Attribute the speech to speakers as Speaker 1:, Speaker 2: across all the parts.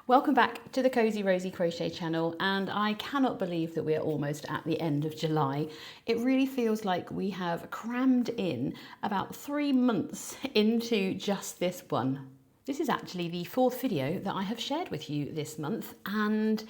Speaker 1: Welcome back to the Cosy Rosie Crochet channel, and I cannot believe that we're almost at the end of July. It really feels like we have crammed in about 3 months into just this one. This is actually the 4th video that I have shared with you this month, and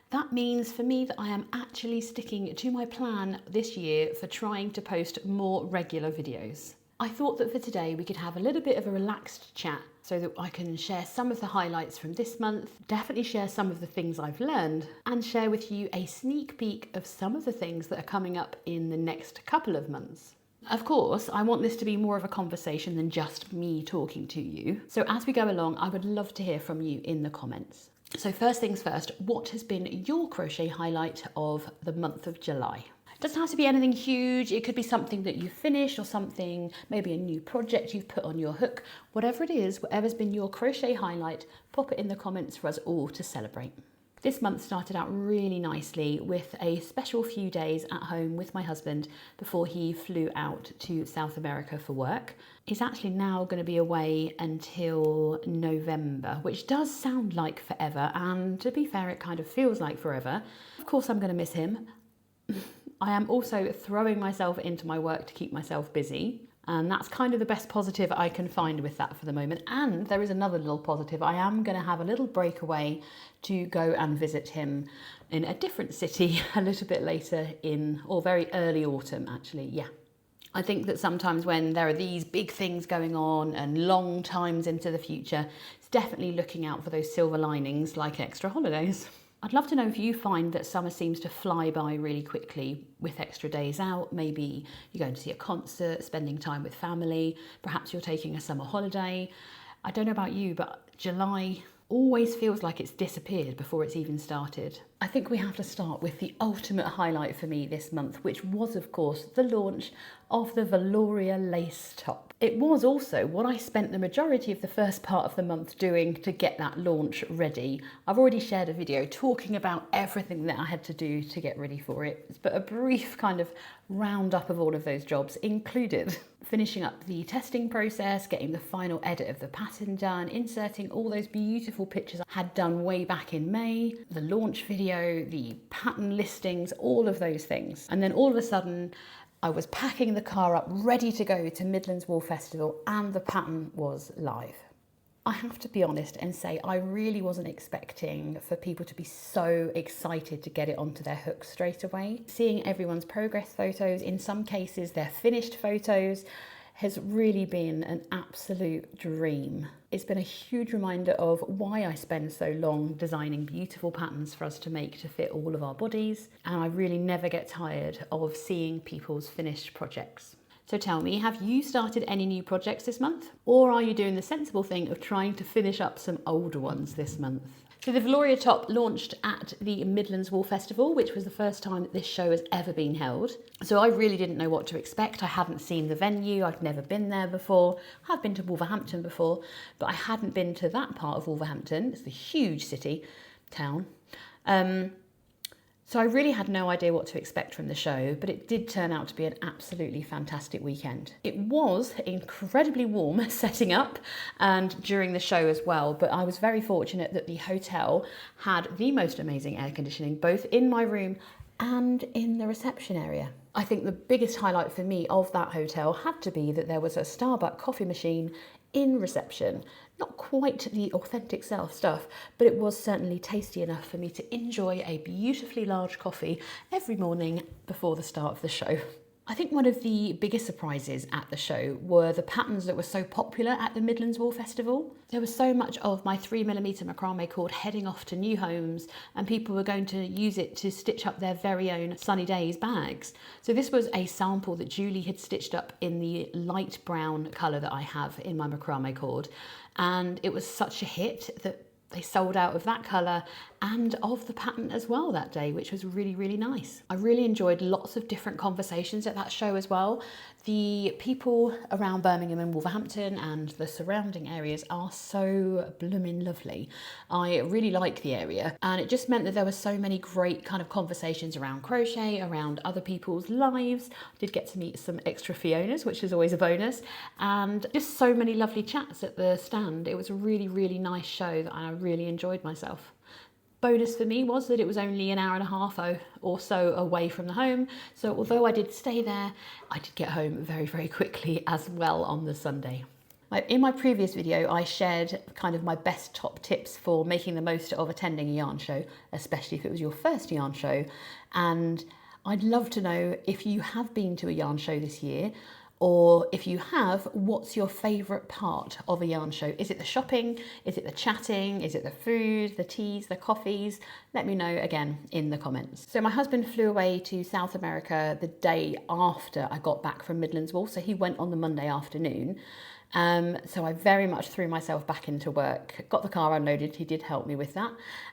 Speaker 1: that means for me that I am actually sticking to my plan this year for trying to post more regular videos. I thought that for today we could have a little bit of a relaxed chat so that I can share some of the highlights from this month, definitely share some of the things I've learned, and share with you a sneak peek of some of the things that are coming up in the next couple of months. Of course, I want this to be more of a conversation than just me talking to you. So as we go along, I would love to hear from you in the comments. So first things first, what has been your crochet highlight of the month of July? It doesn't have to be anything huge. It could be something that you've finished or something, maybe a new project you've put on your hook. Whatever it is, whatever's been your crochet highlight, pop it in the comments for us all to celebrate. This month started out really nicely with a special few days at home with my husband before he flew out to South America for work. He's actually now going to be away until November, which does sound like forever, and to be fair, it kind of feels like forever. Of course, I'm going to miss him. I am also throwing myself into my work to keep myself busy, and that's kind of the best positive I can find with that for the moment. And there is another little positive. I am going to have a little breakaway to go and visit him in a different city a little bit later in, or very early autumn actually, yeah. I think that sometimes when there are these big things going on and long times into the future, it's definitely looking out for those silver linings like extra holidays. I'd love to know if you find that summer seems to fly by really quickly with extra days out. Maybe you're going to see a concert, spending time with family, perhaps you're taking a summer holiday. I don't know about you, but July always feels like it's disappeared before it's even started. I think we have to start with the ultimate highlight for me this month, which was of course the launch of the Veloria Lace top. It was also what I spent the majority of the first part of the month doing to get that launch ready. I've already shared a video talking about everything that I had to do to get ready for it, but a brief kind of roundup of all of those jobs included finishing up the testing process, getting the final edit of the pattern done, inserting all those beautiful pictures I had done way back in May, the launch video, the pattern listings, all of those things. And then all of a sudden, I was packing the car up, ready to go to Midlands Wool Festival, and the pattern was live. I have to be honest and say I really wasn't expecting for people to be so excited to get it onto their hooks straight away. Seeing everyone's progress photos, in some cases their finished photos, has really been an absolute dream. It's been a huge reminder of why I spend so long designing beautiful patterns for us to make to fit all of our bodies, and I really never get tired of seeing people's finished projects. So tell me, have you started any new projects this month? Or are you doing the sensible thing of trying to finish up some older ones this month? So the Veloria top launched at the Midlands Wool Festival, which was the first time that this show has ever been held. So I really didn't know what to expect. I hadn't seen the venue, I'd never been there before. I've been to Wolverhampton before, but I hadn't been to that part of Wolverhampton. It's a huge city, town. So I really had no idea what to expect from the show, but it did turn out to be an absolutely fantastic weekend. It was incredibly warm setting up and during the show as well, but I was very fortunate that the hotel had the most amazing air conditioning, both in my room and in the reception area. I think the biggest highlight for me of that hotel had to be that there was a Starbucks coffee machine in reception. Not quite the authentic self stuff, but it was certainly tasty enough for me to enjoy a beautifully large coffee every morning before the start of the show. I think one of the biggest surprises at the show were the patterns that were so popular at the Midlands Wool Festival. There was so much of my 3mm macrame cord heading off to new homes, and people were going to use it to stitch up their very own Sunny Days bags. So this was a sample that Julie had stitched up in the light brown colour that I have in my macrame cord, and it was such a hit that they sold out of that colour and of the pattern as well that day, which was really, really nice. I really enjoyed lots of different conversations at that show as well. The people around Birmingham and Wolverhampton and the surrounding areas are so blooming lovely. I really like the area, and it just meant that there were so many great kind of conversations around crochet, around other people's lives. I did get to meet some extra Fionas, which is always a bonus, and just so many lovely chats at the stand. It was a really, really nice show that I really enjoyed myself. Bonus for me was that it was only an hour and a half or so away from the home, so although I did stay there, I did get home very, very quickly as well on the Sunday. In my previous video, I shared kind of my best top tips for making the most of attending a yarn show, especially if it was your first yarn show, and I'd love to know if you have been to a yarn show this year, or if you have, what's your favourite part of a yarn show? Is it the shopping? Is it the chatting? Is it the food, the teas, the coffees? Let me know again in the comments. So my husband flew away to South America the day after I got back from Midlands Wool, so he went on the Monday afternoon. So I very much threw myself back into work, got the car unloaded, he did help me with that,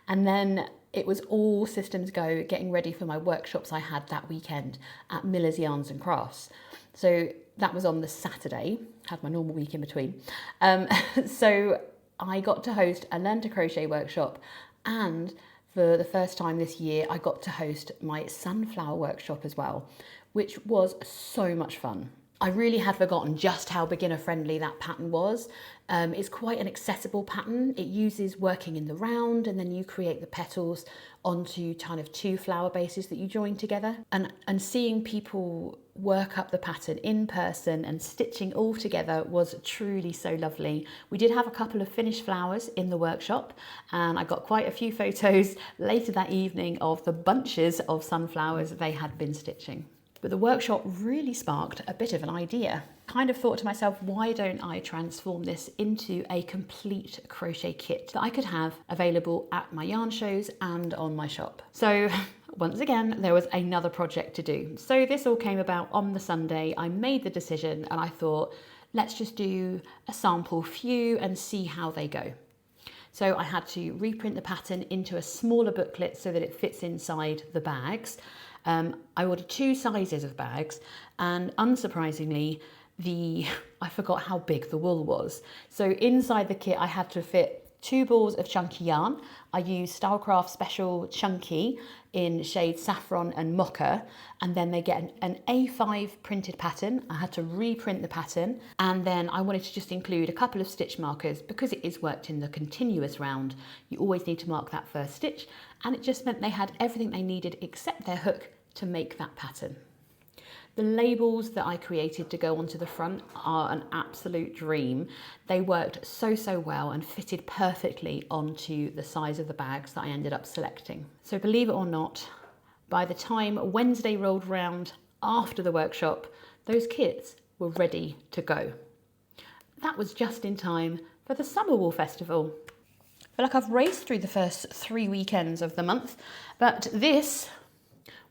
Speaker 1: and then it was all systems go getting ready for my workshops I had that weekend at Miller's Yarns and Crafts. So that was on the Saturday, had my normal week in between. So I got to host a Learn to Crochet workshop, and for the first time this year, I got to host my sunflower workshop as well, which was so much fun. I really had forgotten just how beginner friendly that pattern was. It's quite an accessible pattern. It uses working in the round, and then you create the petals onto kind of 2 flower bases that you join together. And seeing people work up the pattern in person and stitching all together was truly so lovely. We did have a couple of finished flowers in the workshop, and I got quite a few photos later that evening of the bunches of sunflowers they had been stitching. But the workshop really sparked a bit of an idea. Kind of thought to myself, why don't I transform this into a complete crochet kit that I could have available at my yarn shows and on my shop? So once again, there was another project to do. So this all came about on the Sunday. I made the decision and I thought, let's just do a sample few and see how they go. So I had to reprint the pattern into a smaller booklet so that it fits inside the bags. I ordered 2 sizes of bags, and unsurprisingly, I forgot how big the wool was. So inside the kit, I had to fit 2 balls of chunky yarn. I used Stylecraft Special Chunky in shades Saffron and Mocha, and then they get an A5 printed pattern. I had to reprint the pattern, and then I wanted to just include a couple of stitch markers because it is worked in the continuous round. You always need to mark that first stitch, and it just meant they had everything they needed except their hook to make that pattern. The labels that I created to go onto the front are an absolute dream. They worked so well and fitted perfectly onto the size of the bags that I ended up selecting. So believe it or not, by the time Wednesday rolled round after the workshop, those kits were ready to go. That was just in time for the Summer Wool Festival. I feel like I've raced through the first 3 weekends of the month, but this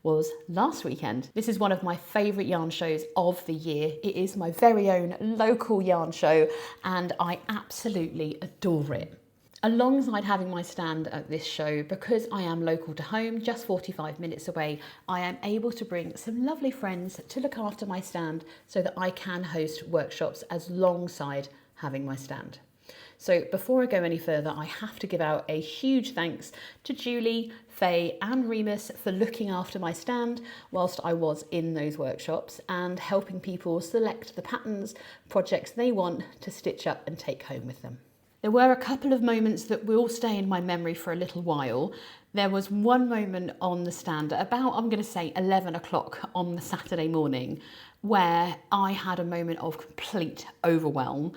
Speaker 1: was last weekend. This is one of my favourite yarn shows of the year. It is my very own local yarn show, and I absolutely adore it. Alongside having my stand at this show, because I am local to home, just 45 minutes away, I am able to bring some lovely friends to look after my stand so that I can host workshops alongside having my stand. So before I go any further, I have to give out a huge thanks to Julie, Faye and Remus for looking after my stand whilst I was in those workshops and helping people select the patterns, projects they want to stitch up and take home with them. There were a couple of moments that will stay in my memory for a little while. There was one moment on the stand at about, I'm going to say 11 o'clock on the Saturday morning, where I had a moment of complete overwhelm.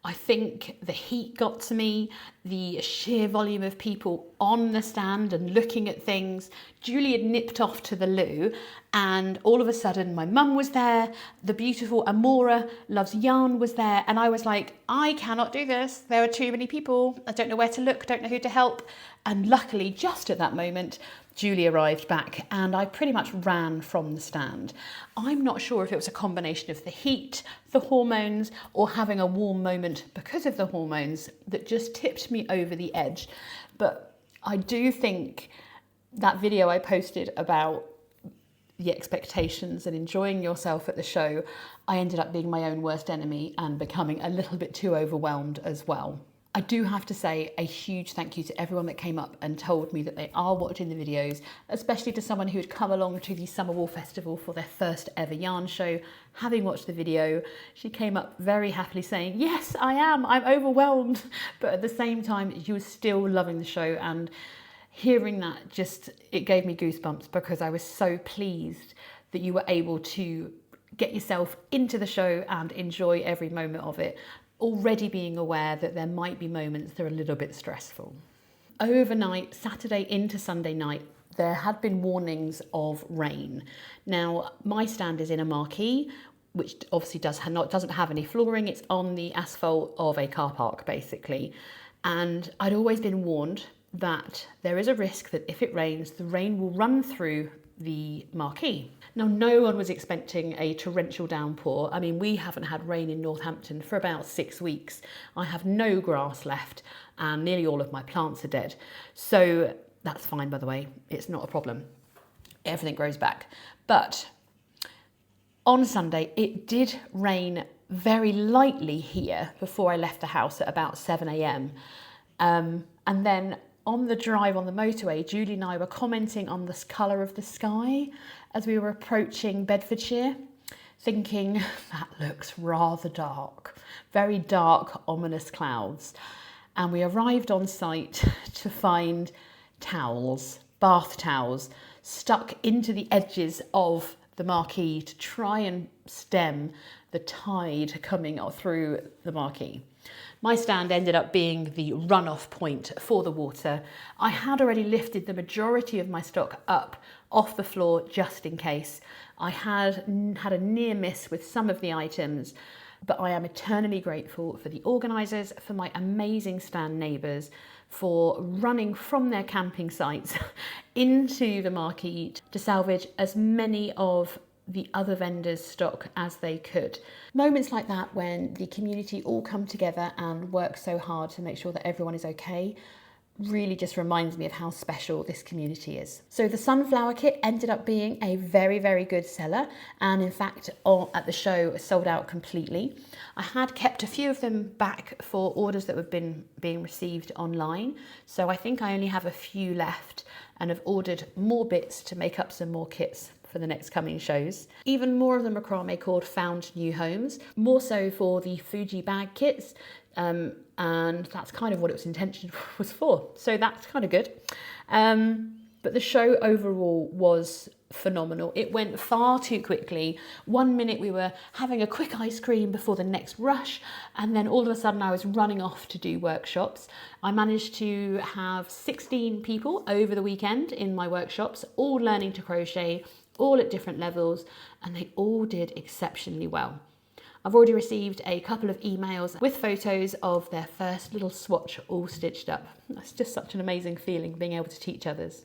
Speaker 1: I think the heat got to me, the sheer volume of people on the stand and looking at things. Julie had nipped off to the loo, and all of a sudden my mum was there, the beautiful Amora Loves Yarn was there, and I was like, I cannot do this. There are too many people. I don't know where to look, don't know who to help. And luckily, just at that moment, Julie arrived back and I pretty much ran from the stand. I'm not sure if it was a combination of the heat, the hormones, or having a warm moment because of the hormones that just tipped me over the edge. But I do think that video I posted about the expectations and enjoying yourself at the show, I ended up being my own worst enemy and becoming a little bit too overwhelmed as well. I do have to say a huge thank you to everyone that came up and told me that they are watching the videos, especially to someone who had come along to the Summer Wool Festival for their first ever yarn show. Having watched the video, she came up very happily saying, yes, I am, I'm overwhelmed. But at the same time, she was still loving the show, and hearing that it gave me goosebumps, because I was so pleased that you were able to get yourself into the show and enjoy every moment of it, already being aware that there might be moments that are a little bit stressful. Overnight, Saturday into Sunday night, there had been warnings of rain. Now, my stand is in a marquee, which obviously doesn't have any flooring. It's on the asphalt of a car park, basically. And I'd always been warned that there is a risk that if it rains, the rain will run through the marquee. Now, no one was expecting a torrential downpour. I mean, we haven't had rain in Northampton for about 6 weeks. I have no grass left and nearly all of my plants are dead. So that's fine, by the way, it's not a problem. Everything grows back. But on Sunday, it did rain very lightly here before I left the house at about 7 a.m. And then on the drive on the motorway, Julie and I were commenting on the colour of the sky as we were approaching Bedfordshire, thinking that looks rather dark, very dark, ominous clouds. And we arrived on site to find towels, bath towels, stuck into the edges of the marquee to try and stem the tide coming through the marquee. My stand ended up being the runoff point for the water. I had already lifted the majority of my stock up off the floor just in case. I had a near miss with some of the items, but I am eternally grateful for the organisers, for my amazing stand neighbours, for running from their camping sites into the marquee to salvage as many of the other vendors' stock as they could. Moments like that, when the community all come together and work so hard to make sure that everyone is okay, really just reminds me of how special this community is. So the sunflower kit ended up being a very, very good seller, and in fact at the show sold out completely. I had kept a few of them back for orders that have been being received online, so I think I only have a few left and have ordered more bits to make up some more kits for the next coming shows. Even more of the macrame cord found new homes, more so for the Fuji bag kits, and that's kind of what it was intended was for. So that's kind of good. But the show overall was phenomenal. It went far too quickly. 1 minute we were having a quick ice cream before the next rush, and then all of a sudden I was running off to do workshops. I managed to have 16 people over the weekend in my workshops, all learning to crochet, all at different levels, and they all did exceptionally well. I've already received a couple of emails with photos of their first little swatch all stitched up. That's just such an amazing feeling, being able to teach others.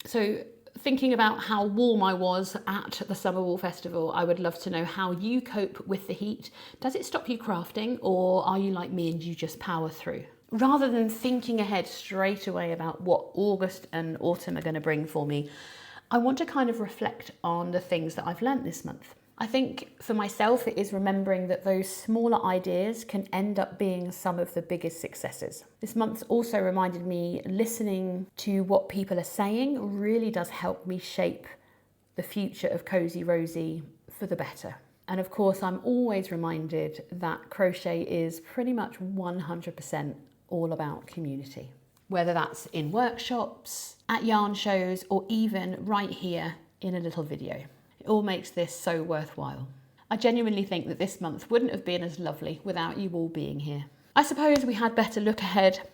Speaker 1: So thinking about how warm I was at the Summer Wool Festival, I would love to know how you cope with the heat. Does it stop you crafting, or are you like me and you just power through? Rather than thinking ahead straight away about what August and autumn are going to bring for me, I want to kind of reflect on the things that I've learnt this month. I think for myself, it is remembering that those smaller ideas can end up being some of the biggest successes. This month also reminded me listening to what people are saying really does help me shape the future of Cosy Rosie for the better. And of course, I'm always reminded that crochet is pretty much 100% all about community. Whether that's in workshops, at yarn shows, or even right here in a little video. It all makes this so worthwhile. I genuinely think that this month wouldn't have been as lovely without you all being here. I suppose we had better look ahead,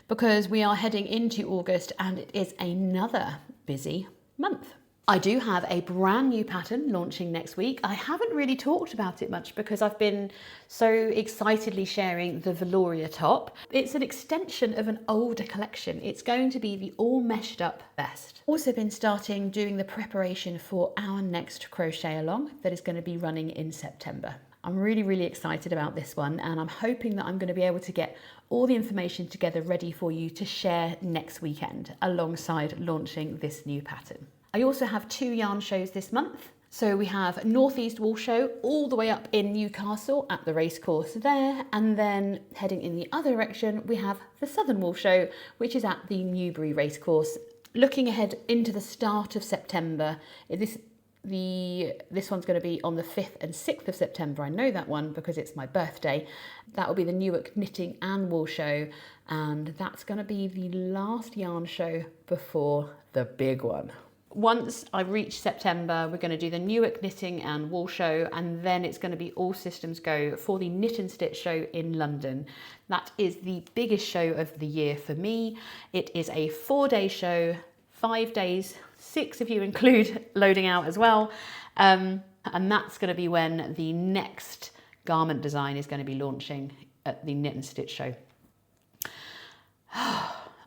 Speaker 1: because we are heading into August and it is another busy month. I do have a brand new pattern launching next week. I haven't really talked about it much because I've been so excitedly sharing the Veloria top. It's an extension of an older collection. It's going to be the all meshed up vest. Also been starting doing the preparation for our next Crochet Along that is going to be running in September. I'm really, really excited about this one, and I'm hoping that I'm going to be able to get all the information together ready for you to share next weekend alongside launching this new pattern. I also have 2 yarn shows this month. So we have Northeast Wool Show all the way up in Newcastle at the racecourse there, and then heading in the other direction we have the Southern Wool Show, which is at the Newbury racecourse. Looking ahead into the start of September, this one's going to be on the 5th and 6th of September. I know that one because it's my birthday. That will be the Newark Knitting and Wool Show, and that's going to be the last yarn show before the big one. Once I reach September, we're going to do the Newark Knitting and Wool Show, and then it's going to be all systems go for the Knit and Stitch show in London. That is the biggest show of the year for me. It is a 4-day show, 5 days, 6 if you include loading out as well. And that's going to be when the next garment design is going to be launching at the Knit and Stitch show.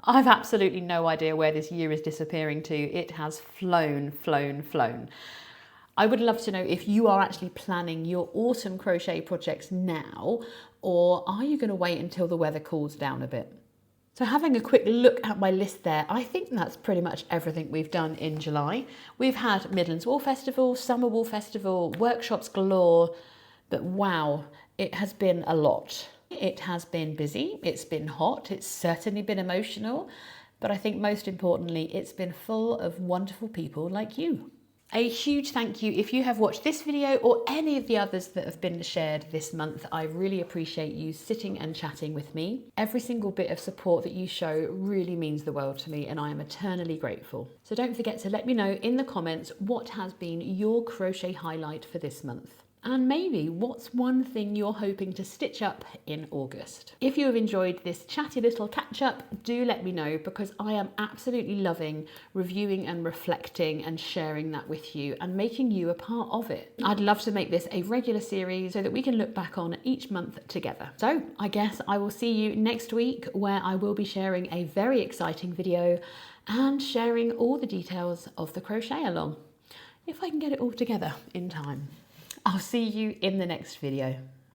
Speaker 1: I've absolutely no idea where this year is disappearing to. It has flown, flown, flown. I would love to know if you are actually planning your autumn crochet projects now, or are you going to wait until the weather cools down a bit? So having a quick look at my list there, I think that's pretty much everything we've done in July. We've had Midlands Wool Festival, Summer Wool Festival, workshops galore, but wow, it has been a lot. It has been busy, it's been hot, it's certainly been emotional, but I think most importantly, it's been full of wonderful people like you. A huge thank you if you have watched this video or any of the others that have been shared this month. I really appreciate you sitting and chatting with me. Every single bit of support that you show really means the world to me, and I am eternally grateful. So don't forget to let me know in the comments what has been your crochet highlight for this month. And maybe what's one thing you're hoping to stitch up in August. If you have enjoyed this chatty little catch up, do let me know, because I am absolutely loving reviewing and reflecting and sharing that with you and making you a part of it. I'd love to make this a regular series so that we can look back on each month together. So I guess I will see you next week, where I will be sharing a very exciting video and sharing all the details of the Crochet Along, if I can get it all together in time. I'll see you in the next video.